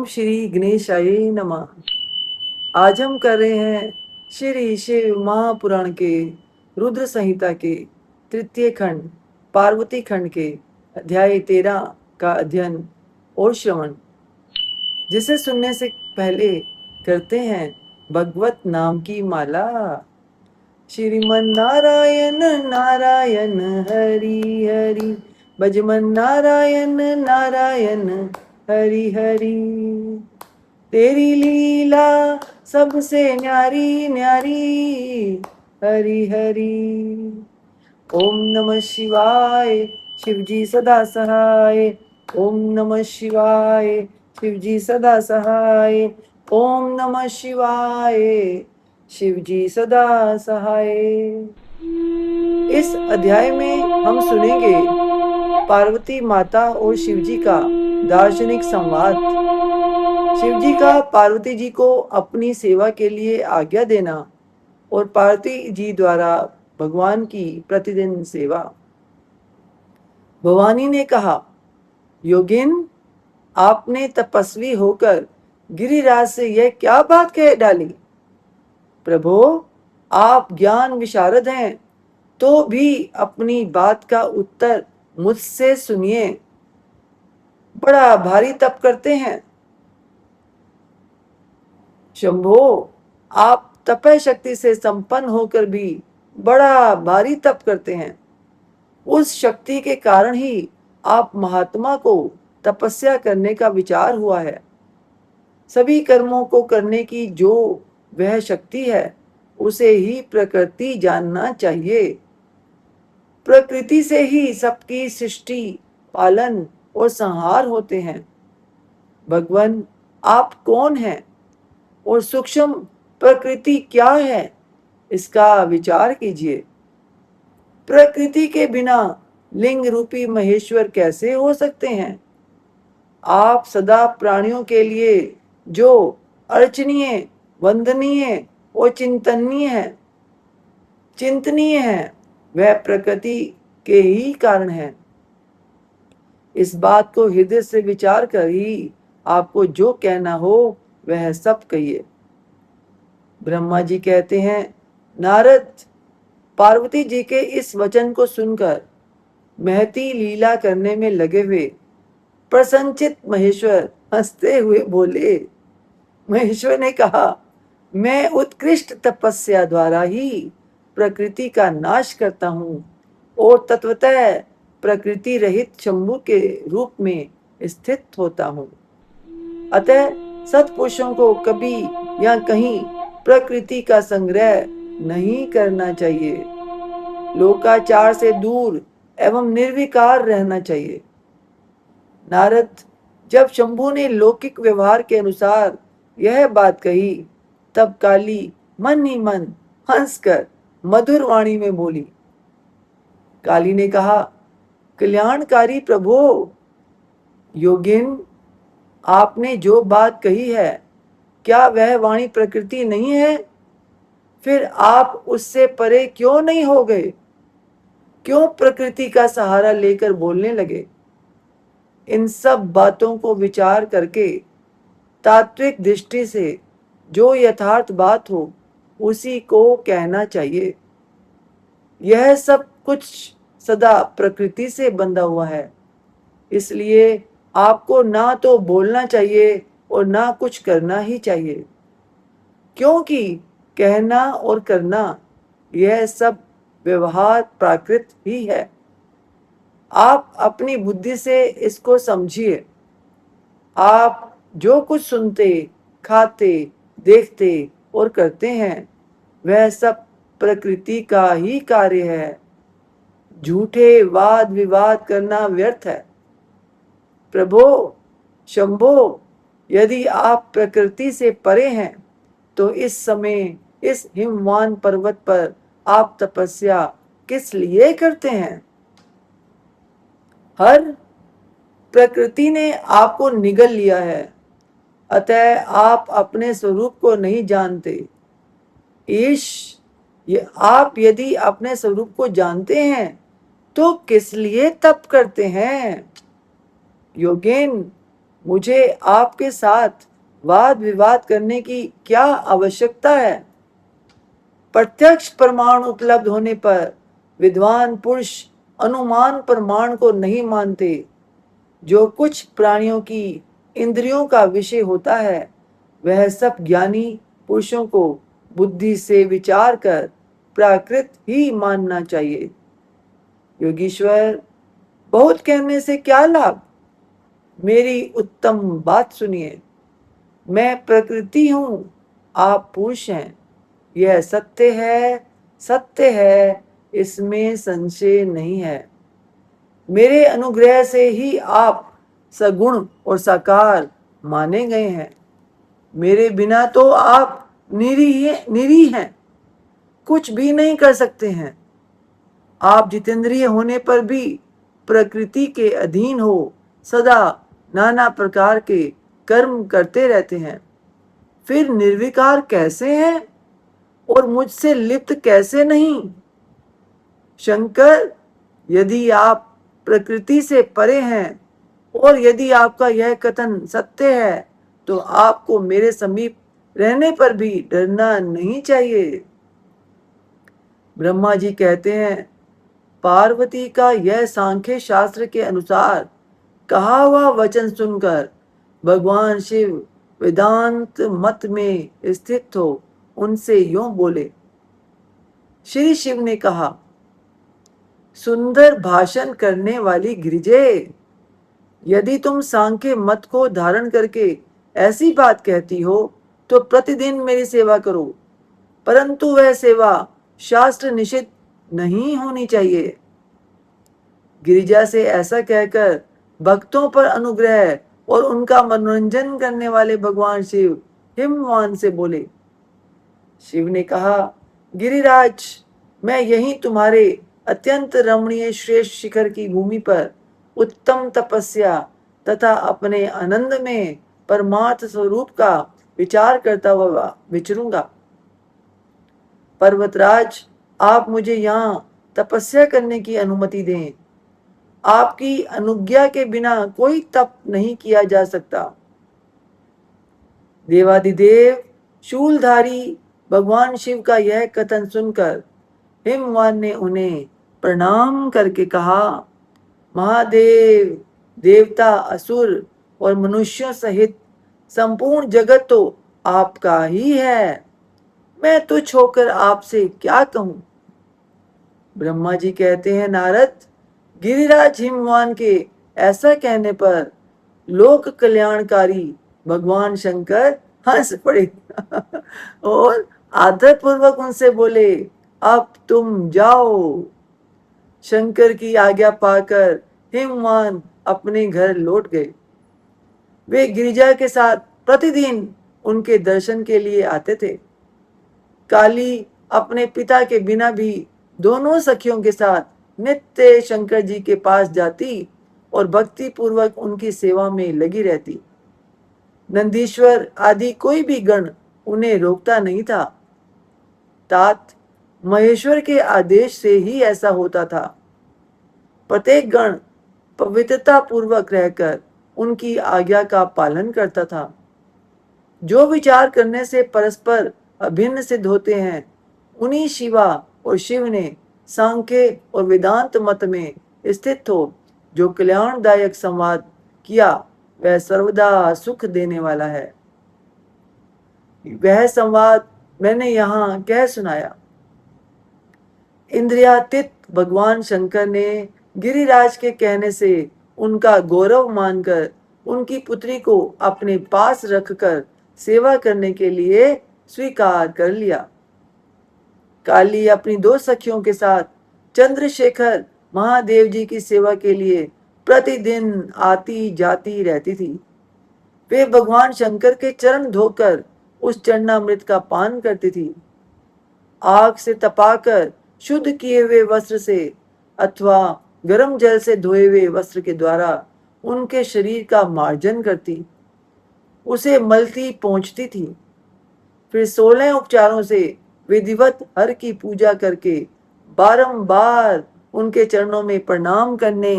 ओम श्री गणेशाय नमः। आज हम कर रहे हैं श्री शिव महापुराण के रुद्र संहिता के तृतीय खंड पार्वती खंड के अध्याय 13 का अध्ययन और श्रवण, जिसे सुनने से पहले करते हैं भगवत नाम की माला। श्रीमन नारायण नारायण हरि हरि, भजमन नारायण नारायण हरि हरि। तेरी लीला सबसे न्यारी न्यारी, हरि हरि। ओम नमः शिवाय, शिवजी सदा सहाय। ओम नमः शिवाय, शिवजी सदा सहाय। ओम नमः शिवाय, शिवजी सदा सहाय। इस अध्याय में हम सुनेंगे पार्वती माता और शिवजी का दार्शनिक संवाद। शिवजी का पार्वती जी को अपनी सेवा के लिए आज्ञा देना और पार्वती जी द्वारा भगवान की प्रतिदिन सेवा। भवानी ने कहा, योगिन, आपने तपस्वी होकर गिरिराज से यह क्या बात कह डाली? प्रभो, आप ज्ञान विशारद हैं, तो भी अपनी बात का उत्तर मुझसे सुनिए। बड़ा भारी तप करते हैं। शंभो, आप तपय शक्ति से संपन्न होकर भी बड़ा भारी तप करते हैं। उस शक्ति के कारण ही आप महात्मा को तपस्या करने का विचार हुआ है। सभी कर्मों को करने की जो वह शक्ति है, उसे ही प्रकृति जानना चाहिए। प्रकृति से ही सबकी सृष्टि, पालन और संहार होते हैं। भगवान, आप कौन हैं और सूक्ष्म प्रकृति क्या है, इसका विचार कीजिए। प्रकृति के बिना लिंग रूपी महेश्वर कैसे हो सकते हैं? आप सदा प्राणियों के लिए जो अर्चनीय, वंदनीय और चिंतनीय है, वह प्रकृति के ही कारण है। इस बात को हृदय से विचार कर ही आपको जो कहना हो वह सब कहिए। ब्रह्मा जी कहते हैं, नारद, पार्वती जी के इस वचन को सुनकर महती लीला करने में लगे हुए प्रसन्नचित महेश्वर हंसते हुए बोले। महेश्वर ने कहा, मैं उत्कृष्ट तपस्या द्वारा ही प्रकृति का नाश करता हूं और तत्वतः प्रकृति रहित शंभु के रूप में स्थित होता हूं। अतः सत्पुरुषों को कभी या कहीं प्रकृति का संग्रह नहीं करना चाहिए। लोकाचार से दूर एवं निर्विकार रहना चाहिए। नारद, जब शंभु ने लौकिक व्यवहार के अनुसार यह बात कही, तब काली मन ही मन हंसकर मधुर वाणी में बोली। काली ने कहा, कल्याणकारी प्रभु, योगिन, आपने जो बात कही है, क्या वह वाणी प्रकृति नहीं है? फिर आप उससे परे क्यों नहीं हो गए? क्यों प्रकृति का सहारा लेकर बोलने लगे? इन सब बातों को विचार करके तात्विक दृष्टि से जो यथार्थ बात हो उसी को कहना चाहिए। यह सब कुछ सदा प्रकृति से बंधा हुआ है, इसलिए आपको ना तो बोलना चाहिए और ना कुछ करना ही चाहिए, क्योंकि कहना और करना यह सब व्यवहार प्राकृत ही है। आप अपनी बुद्धि से इसको समझिए। आप जो कुछ सुनते, खाते, देखते और करते हैं, वह सब प्रकृति का ही कार्य है। झूठे वाद विवाद करना व्यर्थ है। प्रभो, शंभो, यदि आप प्रकृति से परे हैं, तो इस समय इस हिमवान पर्वत पर आप तपस्या किस लिए करते हैं? हर प्रकृति ने आपको निगल लिया है, अतः आप अपने स्वरूप को नहीं जानते। ईश, ये आप यदि अपने स्वरूप को जानते हैं, तो किस लिए तप करते हैं? योगिन, मुझे आपके साथ वाद विवाद करने की क्या आवश्यकता है? प्रत्यक्ष प्रमाण उपलब्ध होने पर विद्वान पुरुष अनुमान प्रमाण को नहीं मानते। जो कुछ प्राणियों की इंद्रियों का विषय होता है वह सब ज्ञानी पुरुषों को बुद्धि से विचार कर प्राकृत ही मानना चाहिए। योगीश्वर, बहुत कहने से क्या लाभ? मेरी उत्तम बात सुनिए। मैं प्रकृति हूँ, आप पुरुष हैं। यह सत्य है, सत्य है, इसमें संशय नहीं है। मेरे अनुग्रह से ही आप सगुण और साकार माने गए हैं। मेरे बिना तो आप निरीह हैं, कुछ भी नहीं कर सकते हैं। आप जितेंद्रिय होने पर भी प्रकृति के अधीन हो सदा नाना प्रकार के कर्म करते रहते हैं। फिर निर्विकार कैसे हैं और मुझसे लिप्त कैसे नहीं? शंकर, यदि आप प्रकृति से परे हैं और यदि आपका यह कथन सत्य है तो आपको मेरे समीप रहने पर भी डरना नहीं चाहिए। ब्रह्मा जी कहते हैं, पार्वती का यह सांख्य शास्त्र के अनुसार कहा हुआ वचन सुनकर भगवान शिव वेदांत मत में स्थित हो उनसे यूं बोले। श्री शिव ने कहा, सुंदर भाषण करने वाली गिरिजे, यदि तुम सांख्य मत को धारण करके ऐसी बात कहती हो तो प्रतिदिन मेरी सेवा करो, परंतु वह सेवा शास्त्र निषिद्ध नहीं होनी चाहिए। गिरिजा से ऐसा कहकर भक्तों पर अनुग्रह और उनका मनोरंजन करने वाले भगवान शिव हिमवान से बोले। शिव ने कहा, गिरिराज, मैं यहीं तुम्हारे अत्यंत रमणीय श्रेष्ठ शिखर की भूमि पर उत्तम तपस्या तथा अपने आनंद में परमार्थ स्वरूप का विचार करता हुआ विचरूंगा। पर्वतराज, आप मुझे यहाँ तपस्या करने की अनुमति दें। आपकी अनुज्ञा के बिना कोई तप नहीं किया जा सकता। देवादिदेव शूलधारी भगवान शिव का यह कथन सुनकर हिमवान ने उन्हें प्रणाम करके कहा, महादेव, देवता, असुर और मनुष्यों सहित संपूर्ण जगत तो आपका ही है। मैं तुच्छ होकर आपसे क्या कहूं? ब्रह्मा जी कहते हैं, नारद, गिरिराज हिमवान के ऐसा कहने पर लोक कल्याणकारी भगवान शंकर हंस पड़े और आदर पूर्वक उनसे बोले, अब तुम जाओ। शंकर की आज्ञा पाकर हिमवान अपने घर लौट गए। वे गिरिजा के साथ प्रतिदिन उनके दर्शन के लिए आते थे। काली अपने पिता के बिना भी दोनों सखियों के साथ नित्य शंकर जी के पास जाती और भक्ति पूर्वक उनकी सेवा में लगी रहती। नंदीश्वर आदि कोई भी गण उन्हें रोकता नहीं था। तात महेश्वर के आदेश से ही ऐसा होता था। प्रत्येक गण पवित्रता पूर्वक रहकर उनकी आज्ञा का पालन करता था। जो विचार करने से परस्पर अभिन्न सिद्ध होते हैं, उन्हीं शिवा और शिव ने सांख्य और वेदांत मत में स्थित हो जो कल्याणदायक संवाद किया वह सर्वदा सुख देने वाला है। वह संवाद मैंने यहाँ कह सुनाया। इंद्रियातीत भगवान शंकर ने गिरिराज के कहने से उनका गौरव मानकर उनकी पुत्री को अपने पास रखकर सेवा करने के लिए स्वीकार कर लिया। काली अपनी दो सखियों के साथ चंद्रशेखर महादेव जी की सेवा के लिए प्रतिदिन आती जाती रहती थी। वे भगवान शंकर के चरण धोकर उस चरणामृत का पान करती थी। आग से तपाकर शुद्ध किए हुए वस्त्र से अथवा गर्म जल से धोए हुए वस्त्र के द्वारा उनके शरीर का मार्जन करती, उसे मलती पहुंचती थी। फिर 16 उपचारों से विधिवत हर की पूजा करके बारंबार उनके चरणों में प्रणाम करने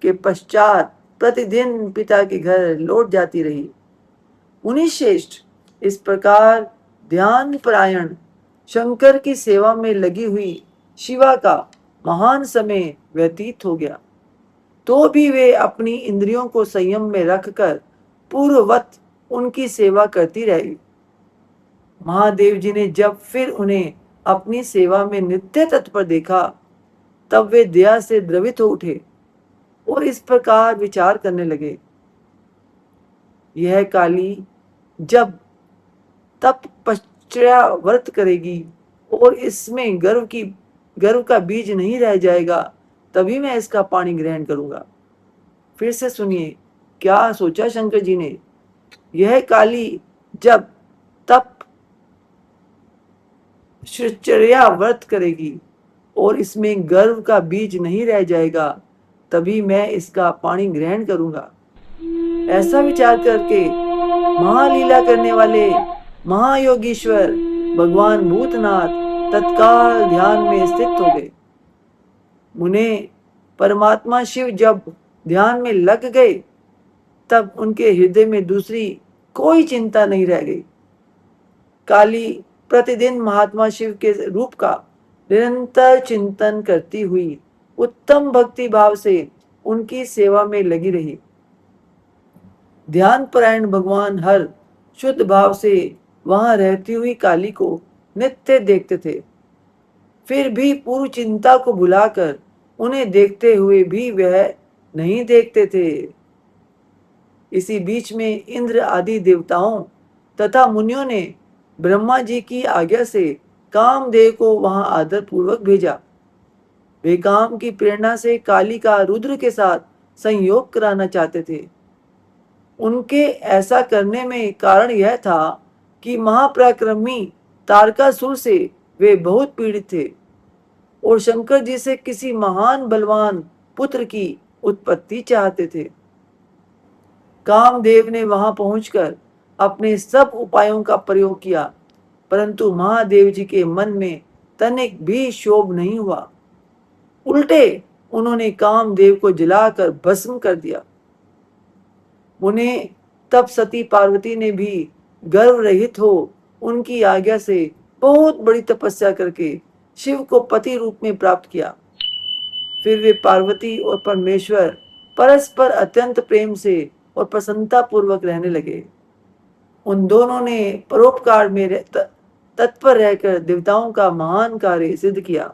के पश्चात प्रतिदिन पिता के घर लौट जाती रही। मुनि श्रेष्ठ, इस प्रकार ध्यान परायण शंकर की सेवा में लगी हुई शिवा का महान समय व्यतीत हो गया, तो भी वे अपनी इंद्रियों को संयम में रखकर पूर्ववत उनकी सेवा करती रही। महादेव जी ने जब फिर उन्हें अपनी सेवा में नित्य तत्पर देखा, तब वे दया से द्रवित हो उठे और इस प्रकार विचार करने लगे, यह काली जब तपश्चर्या व्रत करेगी और इसमें गर्व का बीज नहीं रह जाएगा, तभी मैं इसका पानी ग्रहण करूंगा। फिर से सुनिए क्या सोचा शंकर जी ने। यह काली जब तपश्चर्या व्रत करेगी और इसमें गर्व का बीज नहीं रह जाएगा, तभी मैं इसका पानी ग्रहण करूंगा। ऐसा विचार करके महालीला करने वाले महायोगीश्वर भगवान भूतनाथ तत्काल ध्यान में स्थित हो गए। मुने परमात्मा शिव जब ध्यान में लग गए, तब उनके हृदय में दूसरी कोई चिंता नहीं रह गई। काली प्रतिदिन महात्मा शिव के रूप का निरंतर चिंतन करती हुई उत्तम भक्ति भाव से उनकी सेवा में लगी रही। ध्यान परायण भगवान हर शुद्ध भाव से वहां रहती हुई काली को नित्य देखते थे। फिर भी पूर्व चिंता को भुलाकर उन्हें देखते हुए भी वह नहीं देखते थे। इसी बीच में इंद्र आदि देवताओं तथा मुनियों ने ब्रह्मा जी की आज्ञा से कामदेव को वहां आदर पूर्वक भेजा। वे काम की प्रेरणा से काली का रुद्र के साथ संयोग कराना चाहते थे। उनके ऐसा करने में कारण यह था कि महापराक्रमी तारकासुर से वे बहुत पीड़ित थे और शंकर जी से किसी महान बलवान पुत्र की उत्पत्ति चाहते थे। कामदेव ने वहां पहुंचकर अपने सब उपायों का प्रयोग किया, परंतु महादेव जी के मन में तनिक भी शोभ नहीं हुआ। उल्टे उन्होंने कामदेव को जलाकर भस्म कर दिया। उन्हें तब सती पार्वती ने भी गर्व रहित हो उनकी आज्ञा से बहुत बड़ी तपस्या करके शिव को पति रूप में प्राप्त किया। फिर वे पार्वती और परमेश्वर परस्पर अत्यंत प्रेम से और प्रसन्नता पूर्वक रहने लगे। उन दोनों ने परोपकार में तत्पर रहकर देवताओं का महान कार्य सिद्ध किया।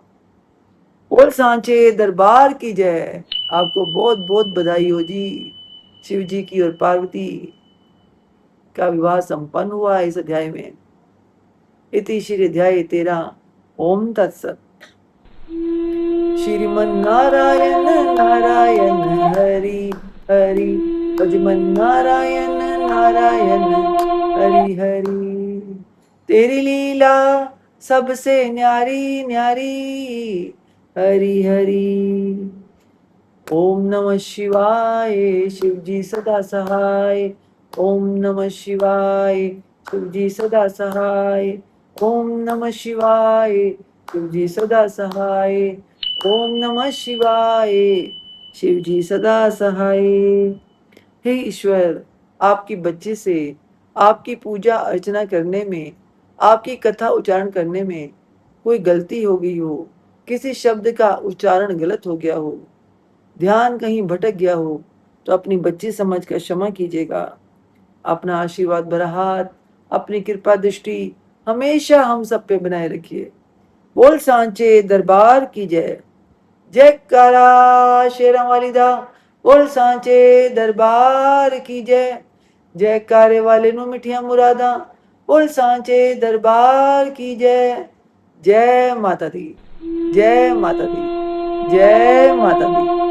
बोल सांचे दरबार की जय। आपको बहुत बहुत बधाई हो जी। शिव जी की और पार्वती का विवाह संपन्न हुआ इस अध्याय में। इति श्री अध्याय 13। ओम तत्सत। श्रीमन नारायण नारायण हरि हरि, भजमन नारायण नारायण हरि हरि। तेरी लीला सबसे न्यारी न्यारी, हरि हरि। ओम नमः शिवाय। शिव जी सदा सहाय। ओम नमः शिवाय। शिव जी सदा सहाय। ओम नमः शिवाय। शिव जी सदा सहाय। ओम नमः शिवाय। शिव जी सदा सहाय। हे ईश्वर, आपकी बच्चे से आपकी पूजा अर्चना करने में, आपकी कथा उच्चारण करने में कोई गलती हो गई हो, किसी शब्द का उच्चारण गलत हो गया हो, ध्यान कहीं भटक गया हो, तो अपनी बच्ची समझ कर क्षमा कीजिएगा। अपना आशीर्वाद भरा हाथ, अपनी कृपा दृष्टि हमेशा हम सब पे बनाए रखिए। बोल सांचे दरबार की जय। जयकारा शेरा वाली दा। बोल सांचे दरबार की जय। जयकारे वाले नु मिठिया मुरादा। बोल सांचे दरबार की जय। जय माता दी। जय माता दी। जय माता दी।